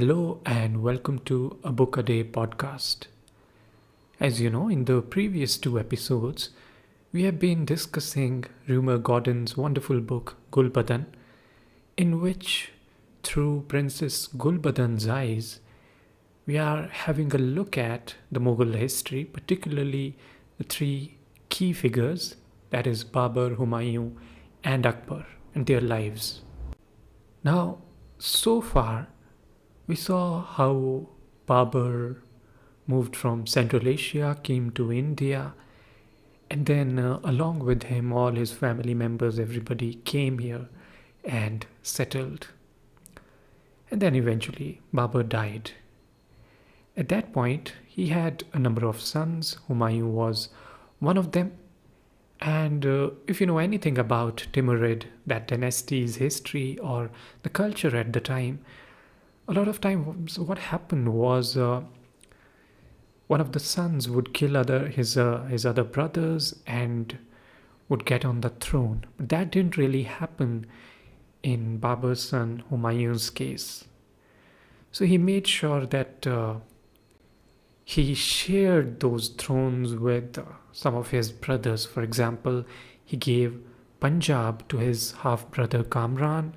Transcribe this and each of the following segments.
Hello and welcome to a Book a Day podcast. As you know, in the previous two episodes, we have been discussing Rumer Godden's wonderful book Gulbadan, in which, through Princess Gulbadan's eyes, we are having a look at the Mughal history, particularly the three key figures, that is Babur, Humayun, and Akbar, and their lives. Now, so far, we saw how Babur moved from Central Asia, came to India, and then along with him, all his family members, everybody came here and settled. And then eventually, Babur died. At that point, he had a number of sons. Humayun was one of them. And if you know anything about Timurid, that dynasty's history or the culture at the time, a lot of times what happened was one of the sons would kill his other brothers and would get on the throne. But that didn't really happen in Babur's son Humayun's case. So he made sure that he shared those thrones with some of his brothers. For example, he gave Punjab to his half-brother Kamran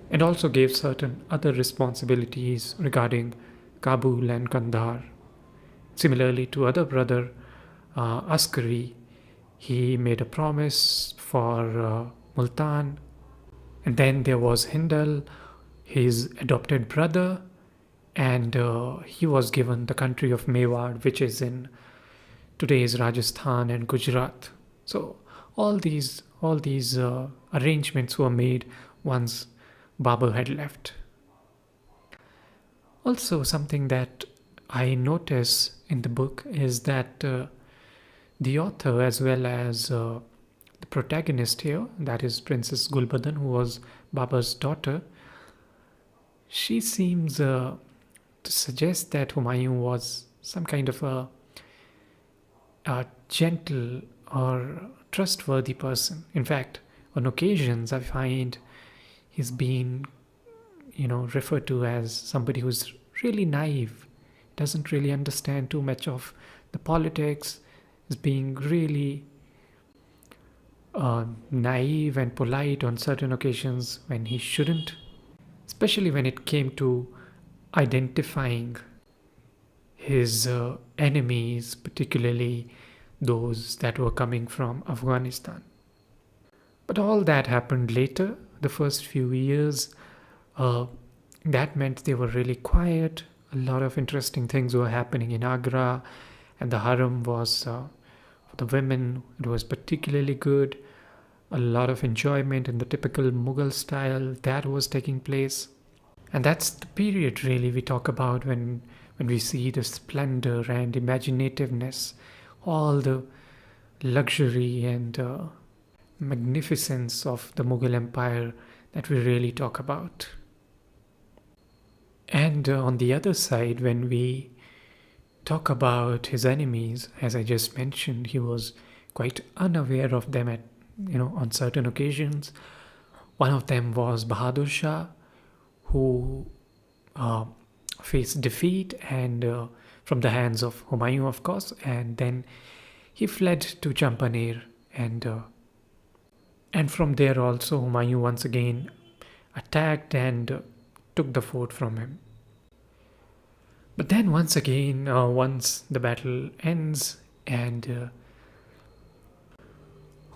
and also gave certain other responsibilities regarding Kabul and Kandahar. Similarly to other brother Askari, he made a promise for Multan. And then there was Hindal, his adopted brother, and he was given the country of Mewar, which is in today's Rajasthan and Gujarat. So all these arrangements were made once Babur had left. Also, something that I notice in the book is that the author, as well as the protagonist here, that is Princess Gulbadan, who was Babur's daughter, she seems to suggest that Humayun was some kind of a gentle or trustworthy person. In fact, on occasions, I find he's been, referred to as somebody who's really naive, doesn't really understand too much of the politics, is being really naive and polite on certain occasions when he shouldn't, especially when it came to identifying his enemies, particularly those that were coming from Afghanistan. But all that happened later. The first few years, that meant they were really quiet. A lot of interesting things were happening in Agra, and the harem was, for the women, it was particularly good. A lot of enjoyment in the typical Mughal style that was taking place. And that's the period really we talk about when we see the splendor and imaginativeness, all the luxury and magnificence of the Mughal Empire that we really talk about. And on the other side, when we talk about his enemies, as I just mentioned, he was quite unaware of them on certain occasions. One of them was Bahadur Shah, who faced defeat and from the hands of Humayun, of course, and then he fled to Champaner, and from there also Humayun once again attacked and took the fort from him. But then once again, once the battle ends and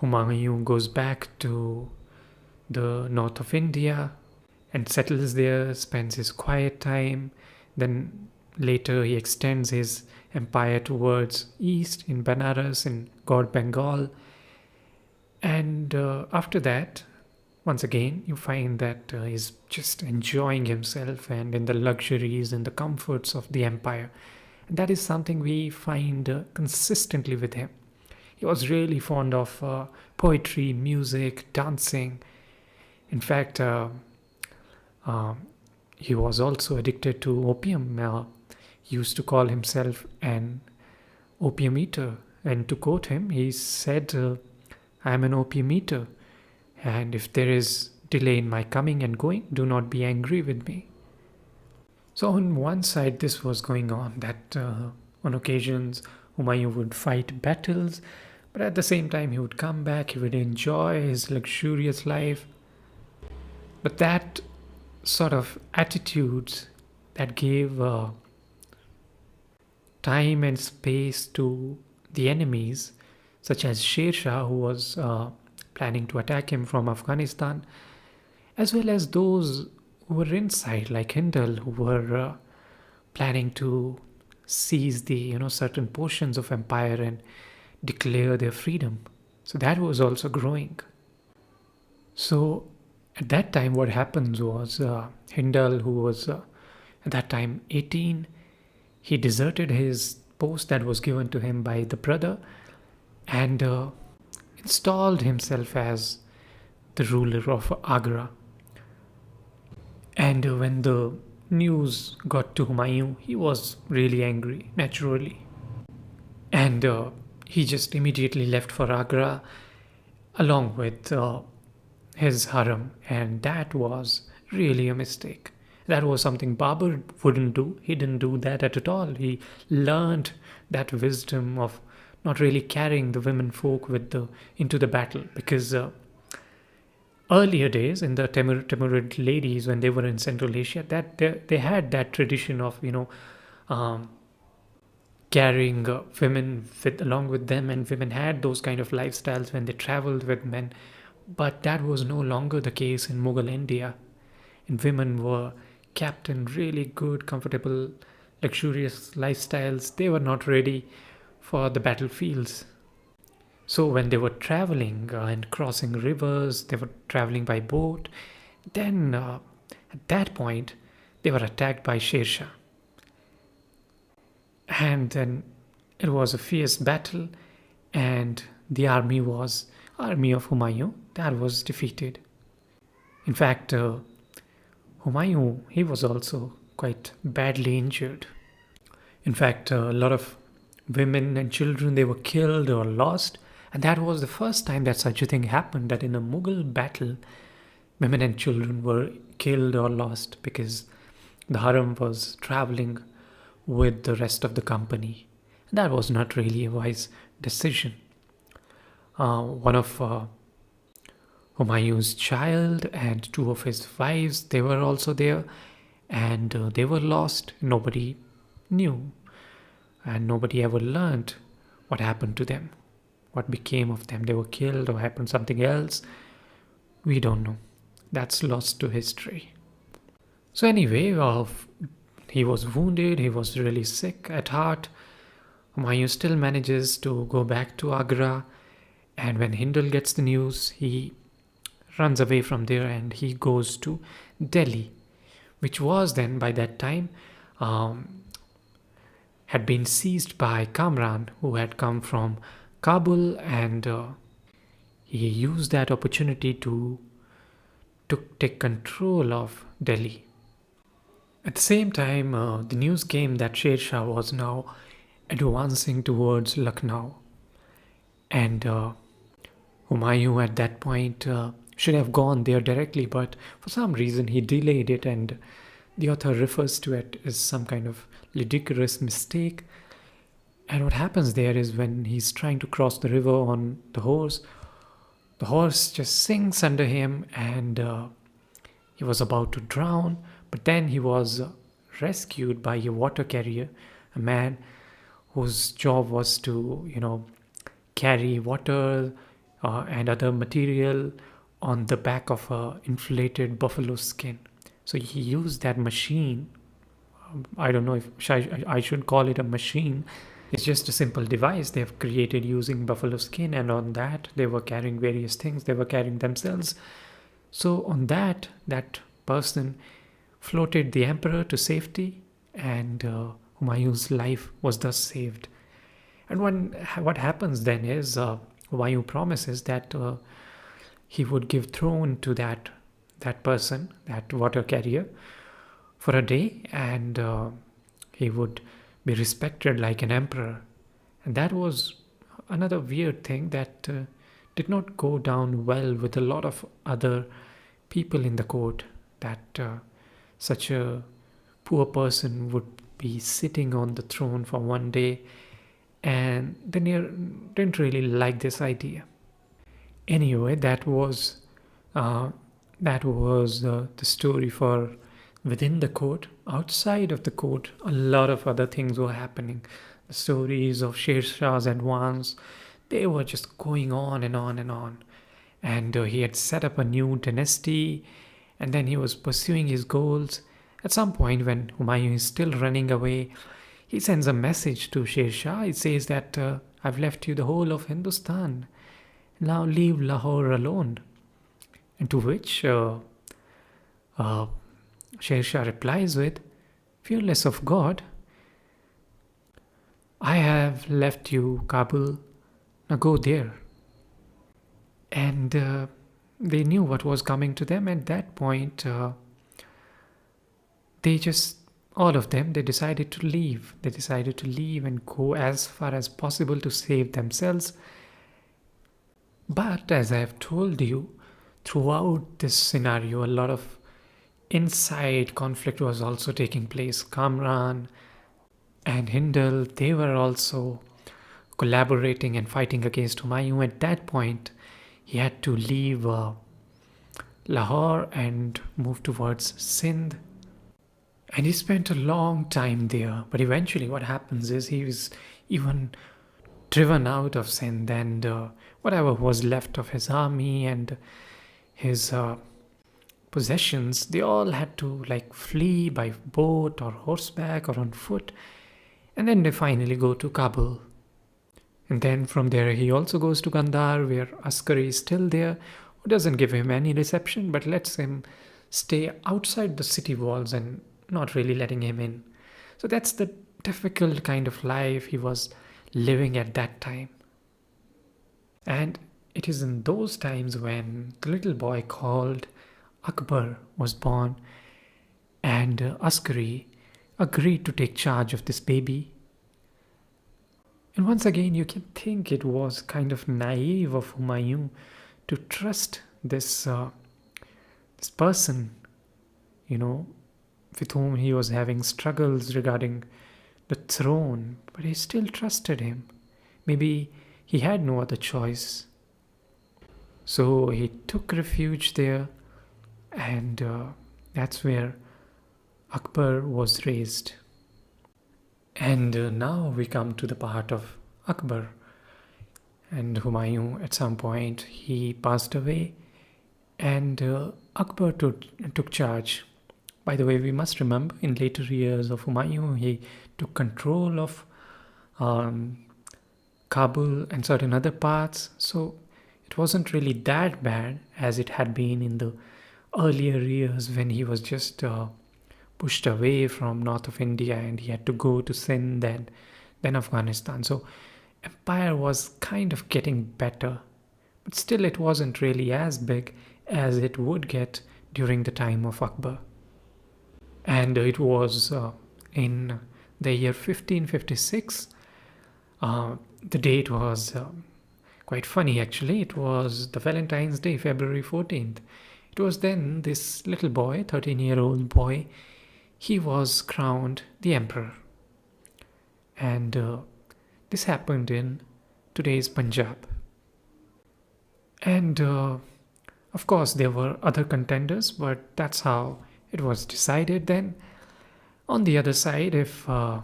Humayun goes back to the north of India and settles there, spends his quiet time. Then later he extends his empire towards east in Banaras in Godden, Bengal. And after that, once again, you find that he's just enjoying himself and in the luxuries and the comforts of the empire. And that is something we find consistently with him. He was really fond of poetry, music, dancing. In fact, he was also addicted to opium. He used to call himself an opium eater. And to quote him, he said, I am an opium eater, and if there is delay in my coming and going, do not be angry with me. So on one side, this was going on, that on occasions Humayun would fight battles, but at the same time he would come back, he would enjoy his luxurious life. But that sort of attitudes that gave time and space to the enemies, such as Sher Shah, who was planning to attack him from Afghanistan, as well as those who were inside, like Hindal, who were planning to seize the certain portions of empire and declare their freedom. So that was also growing. So at that time, what happens was Hindal, who was at that time 18, he deserted his post that was given to him by the brother and installed himself as the ruler of Agra. And when the news got to Humayun, he was really angry, naturally. And he just immediately left for Agra along with his harem. And that was really a mistake. That was something Babur wouldn't do. He didn't do that at all. He learned that wisdom of not really carrying the women folk into the battle, because earlier days in the Timurid ladies, when they were in Central Asia, that they had that tradition of um, carrying women along with them, and women had those kind of lifestyles when they traveled with men. But that was no longer the case in Mughal India, and women were kept in really good, comfortable, luxurious lifestyles. They were not ready for the battlefields. So when they were traveling and crossing rivers, they were traveling by boat, then at that point they were attacked by Sher Shah. And then it was a fierce battle, and the army of Humayun that was defeated. In fact, Humayun, he was also quite badly injured. In fact, a lot of women and children, they were killed or lost. And that was the first time that such a thing happened, that in a Mughal battle, women and children were killed or lost because the harem was traveling with the rest of the company. And that was not really a wise decision. One of Humayun's child and two of his wives, they were also there, and they were lost. Nobody knew, and nobody ever learned what happened to them. What became of them? They were killed or happened something else? We don't know. That's lost to history. So anyway, he was wounded, he was really sick at heart. Humayun still manages to go back to Agra, and when Hindal gets the news, he runs away from there and he goes to Delhi, which was then by that time had been seized by Kamran, who had come from Kabul, and he used that opportunity to take control of Delhi. At the same time, the news came that Sher Shah was now advancing towards Lucknow, and Humayun at that point should have gone there directly, but for some reason he delayed it, and the author refers to it as some kind of ludicrous mistake. And what happens there is, when he's trying to cross the river on the horse just sinks under him, and he was about to drown. But then he was rescued by a water carrier, a man whose job was to, carry water and other material on the back of a inflated buffalo skin. So he used that machine. I don't know if I should call it a machine. It's just a simple device they have created using buffalo skin, and on that they were carrying various things. They were carrying themselves. So on that person floated the emperor to safety, and Humayun's life was thus saved. And what happens then is Humayun promises that he would give throne to that person, that water carrier, for a day, and he would be respected like an emperor. And that was another weird thing that did not go down well with a lot of other people in the court, that such a poor person would be sitting on the throne for one day, and they didn't really like this idea. Anyway, uh, the story for within the court. Outside of the court, a lot of other things were happening. The stories of Sher Shah's advance, they were just going on and on and on. And he had set up a new dynasty, and then he was pursuing his goals. At some point, when Humayun is still running away, he sends a message to Sher Shah. It says that I've left you the whole of Hindustan. Now leave Lahore alone. And to which uh, Sher Shah replies with, fearless of God, I have left you Kabul, now go there. And they knew what was coming to them. At that point, all of them, they decided to leave. They decided to leave and go as far as possible to save themselves. But as I have told you, throughout this scenario, a lot of inside conflict was also taking place. Kamran and Hindal, they were also collaborating and fighting against Humayun. At that point, he had to leave Lahore and move towards Sindh. And he spent a long time there. But eventually, what happens is he was even driven out of Sindh, and whatever was left of his army and his possessions, they all had to like flee by boat or horseback or on foot. And then they finally go to Kabul. And then from there, he also goes to Gandhar, where Askari is still there, who doesn't give him any reception but lets him stay outside the city walls and not really letting him in. So that's the difficult kind of life he was living at that time. And it is in those times when the little boy called Akbar was born, and Askari agreed to take charge of this baby. And once again, you can think it was kind of naive of Humayun to trust this person, with whom he was having struggles regarding the throne, but he still trusted him. Maybe he had no other choice. So he took refuge there, and that's where Akbar was raised. And now we come to the part of Akbar. And Humayun, at some point, he passed away, and Akbar took charge. By the way, we must remember in later years of Humayun, he took control of Kabul and certain other parts. So it wasn't really that bad as it had been in the earlier years when he was just pushed away from north of India and he had to go to Sindh and then Afghanistan. So empire was kind of getting better, but still it wasn't really as big as it would get during the time of Akbar. And it was in the year 1556. The date was quite funny actually. It was the Valentine's Day, February 14th. It was then this little boy, 13-year-old boy, he was crowned the emperor. And this happened in today's Punjab. And of course, there were other contenders, but that's how it was decided then. On the other side, if we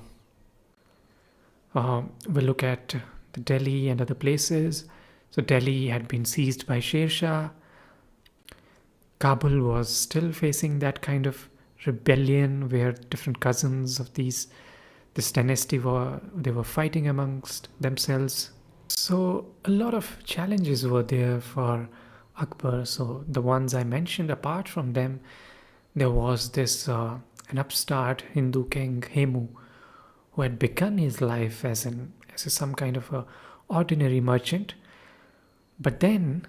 look at the Delhi and other places, so Delhi had been seized by Sher Shah. Kabul was still facing that kind of rebellion where different cousins of this dynasty were fighting amongst themselves. So a lot of challenges were there for Akbar. So the ones I mentioned, apart from them, there was this an upstart Hindu king Hemu, who had begun his life as some kind of a ordinary merchant, but then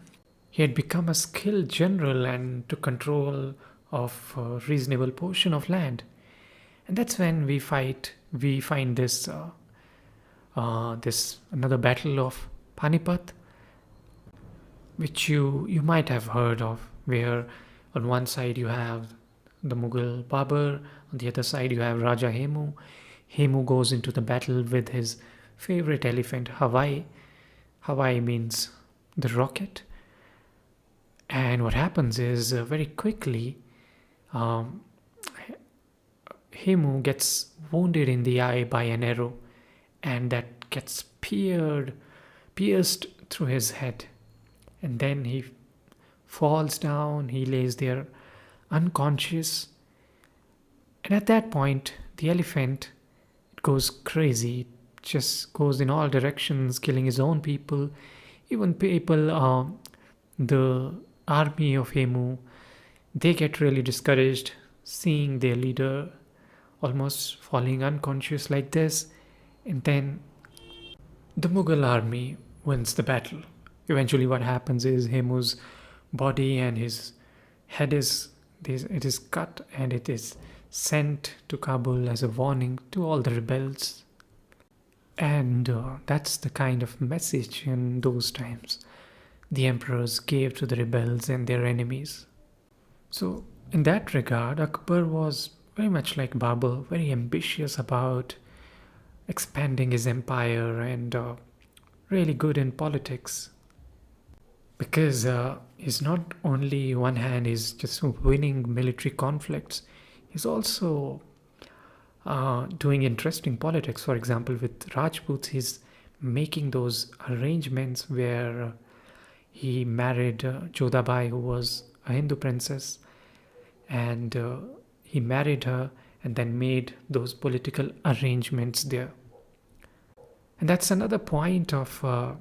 he had become a skilled general and took control of a reasonable portion of land. And that's when we find this another battle of Panipat, which you might have heard of, where on one side you have the Mughal Babur. On the other side, you have Raja Hemu. Hemu goes into the battle with his favorite elephant, Hawaii. Hawaii means the rocket. And what happens is very quickly, um, Hemu gets wounded in the eye by an arrow, and that gets pierced through his head. And then he falls down, he lays there unconscious. And at that point, the elephant, it goes crazy, it just goes in all directions, killing his own people, even people, the army of Hemu, they get really discouraged seeing their leader almost falling unconscious like this. And then the Mughal army wins the battle. Eventually, what happens is Hemu's body and his head it is cut, and it is sent to Kabul as a warning to all the rebels. And that's the kind of message in those times the emperors gave to the rebels and their enemies. So, in that regard, Akbar was very much like Babur, very ambitious about expanding his empire, and really good in politics. Because he's not only, one hand, he's just winning military conflicts, he's also doing interesting politics. For example, with Rajputs, he's making those arrangements where he married Jodhabai, who was a Hindu princess, and he married her and then made those political arrangements there. And that's another point of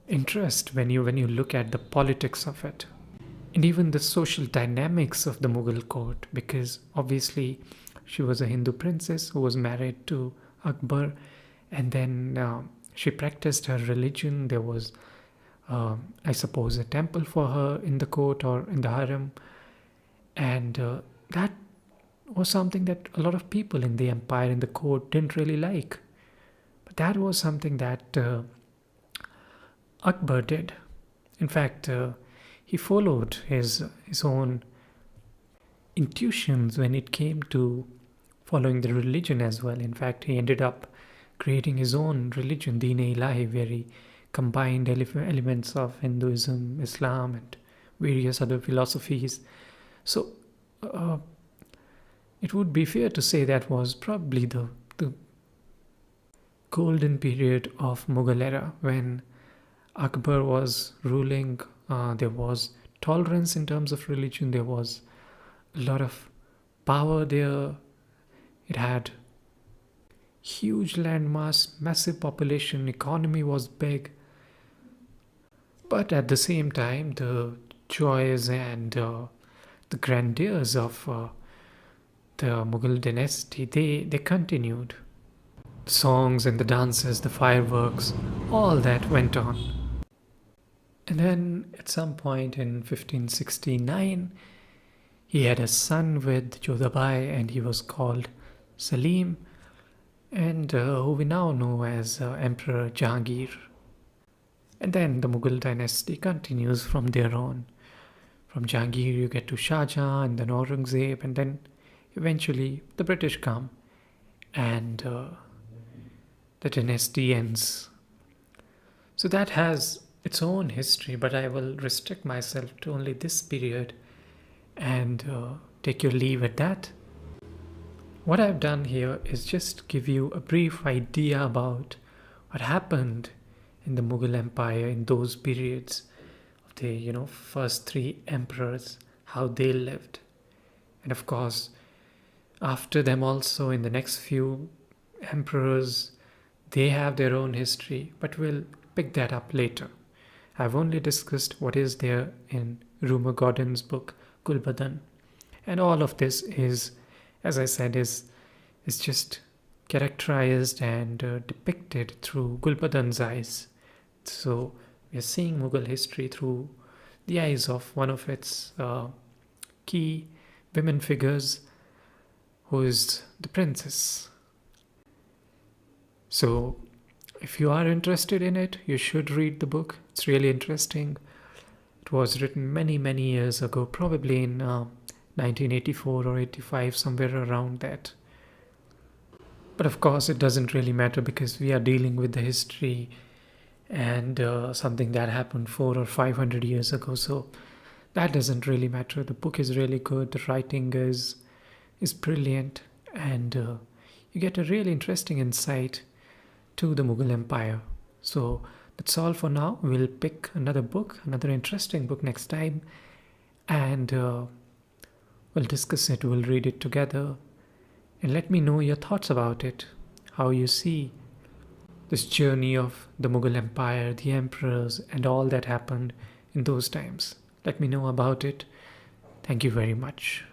interest when you look at the politics of it, and even the social dynamics of the Mughal court, because obviously she was a Hindu princess who was married to Akbar, and then she practiced her religion. There was, I suppose, a temple for her in the court or in the harem, and that was something that a lot of people in the empire, in the court, didn't really like. But that was something that Akbar did. In fact, he followed his own intuitions when it came to following the religion as well. In fact, he ended up creating his own religion, Deen-e-Ilahi, where he combined elements of Hinduism, Islam, and various other philosophies. So, it would be fair to say that was probably the golden period of Mughal era, when Akbar was ruling. There was tolerance in terms of religion. There was a lot of power there. It had huge landmass, massive population, economy was big. But at the same time, the joys and the grandeurs of the Mughal dynasty, they continued. The songs and the dances, the fireworks, all that went on. And then at some point in 1569, he had a son with Jodhabai, and he was called Salim, and who we now know as Emperor Jahangir. And then the Mughal dynasty continues from there on. From Jahangir you get to Shah Jahan and then Aurangzeb, and then eventually the British come, and the dynasty ends. So that has its own history, but I will restrict myself to only this period and take your leave at that. What I've done here is just give you a brief idea about what happened in the Mughal Empire in those periods of the first three emperors, how they lived. And of course, after them also, in the next few emperors, they have their own history, but we'll pick that up later. I've only discussed what is there in Rumer Godden's book Gulbadan, and all of this is, as I said, is just characterized and depicted through Gulbadan's eyes. So we are seeing Mughal history through the eyes of one of its key women figures, who is the princess. So if you are interested in it, you should read the book. It's really interesting. It was written many years ago, probably in 1984 or 85, somewhere around that. But of course, it doesn't really matter because we are dealing with the history and something that happened 400 or 500 years ago. So that doesn't really matter. The book is really good. The writing is brilliant, and you get a really interesting insight to the Mughal Empire. So that's all for now. We'll pick another book, another interesting book next time, and we'll discuss it. We'll read it together, and let me know your thoughts about it. How you see this journey of the Mughal Empire, the emperors, and all that happened in those times. Let me know about it. Thank you very much.